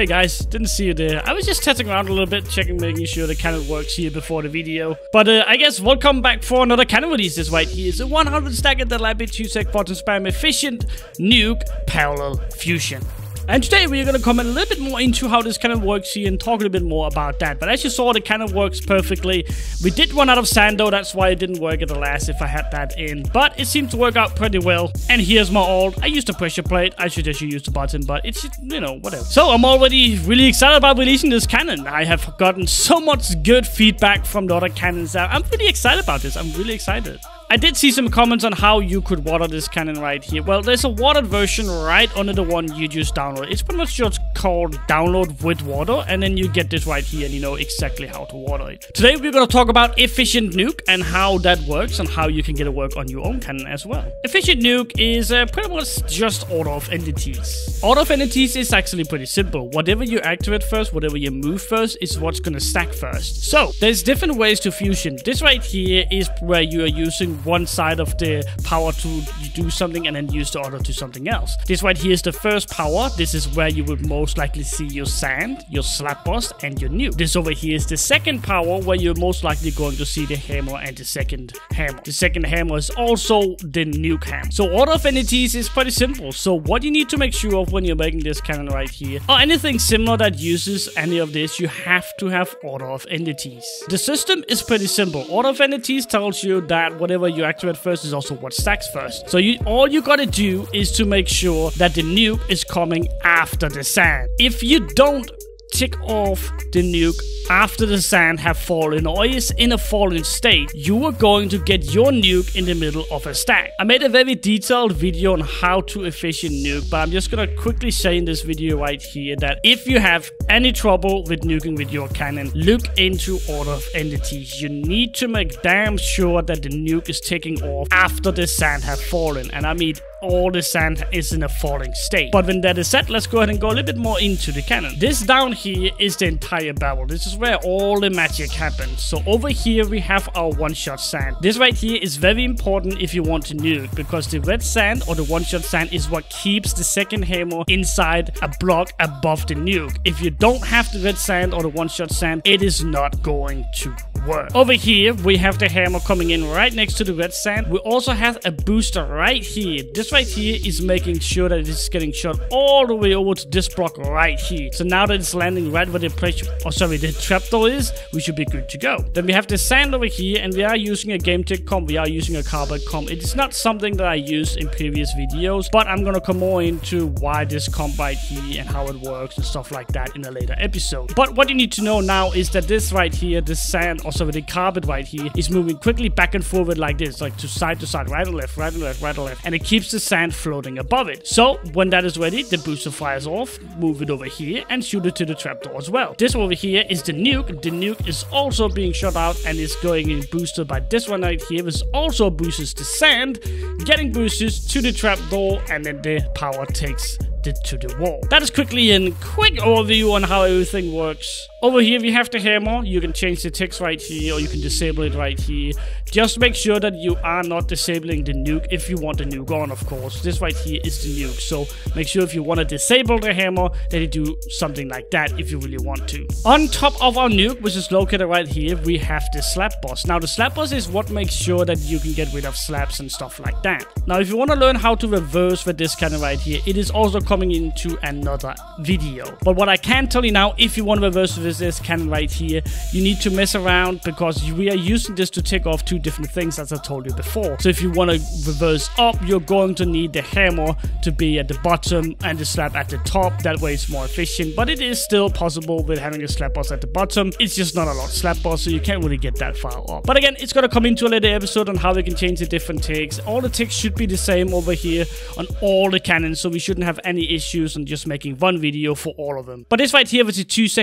Hey guys, didn't see you there. I was just testing around a little bit, making sure the cannon works here before the video. But I guess welcome back for another cannon release. This right here is a 100 stack at DaLabi 2-sec button spam efficient nuke parallel fusion. And today we're going to comment a little bit more into how this cannon works here and talk a little bit more about that. But as you saw, the cannon works perfectly. We did run out of sand though, that's why it didn't work at the last if I had that in. But it seemed to work out pretty well. And here's my ult. I used the pressure plate. I should actually use the button, but it's, you know, whatever. So I'm already really excited about releasing this cannon. I have gotten so much good feedback from the other cannons out. I'm really excited about this. I'm really excited. I did see some comments on how you could water this cannon right here. Well, there's a watered version right under the one you just download. It's pretty much just called download with water, and then you get this right here and you know exactly how to water it. Today we're going to talk about efficient nuke and how that works and how you can get it work on your own cannon as well. Efficient nuke is pretty much just order of entities. Order of entities is actually pretty simple. Whatever you activate first, whatever you move first is what's going to stack first. So there's different ways to fusion. This right here is where you are using one side of the power to do something and then use the other to something else. This right here is the first power. This is where you would most likely see your sand, your slap bust, and your nuke. This over here is the second power where you're most likely going to see the hammer and the second hammer. The second hammer is also the nuke hammer. So order of entities is pretty simple. So what you need to make sure of when you're making this cannon right here, or anything similar that uses any of this, you have to have order of entities. The system is pretty simple. Order of entities tells you that whatever you activate first is also what stacks first. So all you gotta do is to make sure that the nuke is coming after the sand. If you don't tick off the nuke after the sand have fallen or is in a fallen state, you are going to get your nuke in the middle of a stack. I made a very detailed video on how to efficient nuke, but I'm just gonna quickly say in this video right here that if you have any trouble with nuking with your cannon, look into order of entities. You need to make damn sure that the nuke is taking off after the sand have fallen, and I mean all the sand is in a falling state. But when that is set, let's go ahead and go a little bit more into the cannon. This down here is the entire barrel. This is where all the magic happens. So over here we have our one-shot sand. This right here is very important if you want to nuke, because the red sand or the one-shot sand is what keeps the second hammer inside a block above the nuke. If you don't have the red sand or the one-shot sand, it is not going to work. Over here we have the hammer coming in right next to the red sand. We also have a booster right here. This right here is making sure that it is getting shot all the way over to this block right here. So now that it's landing right where the the trapdoor is, we should be good to go. Then we have the sand over here, and we are using a game tech comp. We are using a carbide comp. It is not something that I used in previous videos, but I'm gonna come more into why this comp right here and how it works and stuff like that in a later episode. But what you need to know now is that this right here, the sand, the carbide right here, is moving quickly back and forward like this, like to side, right and left, right and left, right and left, and it keeps the sand floating above it. So when that is ready, the booster fires off, move it over here and shoot it to the trapdoor as well. This over here is the nuke. The nuke is also being shot out and is going in boosted by this one right here, which also boosts the sand, getting boosters to the trapdoor, and then the power takes it to the wall. That is quickly a quick overview on how everything works. Over here we have the hammer. You can change the text right here, or you can disable it right here. Just make sure that you are not disabling the nuke if you want the nuke on, of course. This right here is the nuke, so make sure if you want to disable the hammer that you do something like that if you really want to. On top of our nuke, which is located right here, we have the slap bus. Now the slap bus is what makes sure that you can get rid of slaps and stuff like that. Now if you want to learn how to reverse with this cannon right here, it is also coming into another video. But what I can tell you now, if you want to reverse with this cannon right here, you need to mess around, because we are using this to take off two different things, as I told you before. So if you want to reverse up, you're going to need the hammer to be at the bottom and the slap at the top. That way it's more efficient, but it is still possible with having a slap boss at the bottom. It's just not a lot of slap boss, so you can't really get that far up. But again, it's going to come into a later episode on how we can change the different ticks. All the ticks should be the same over here on all the cannons, so we shouldn't have any issues on just making one video for all of them. But this right here was a 2-sec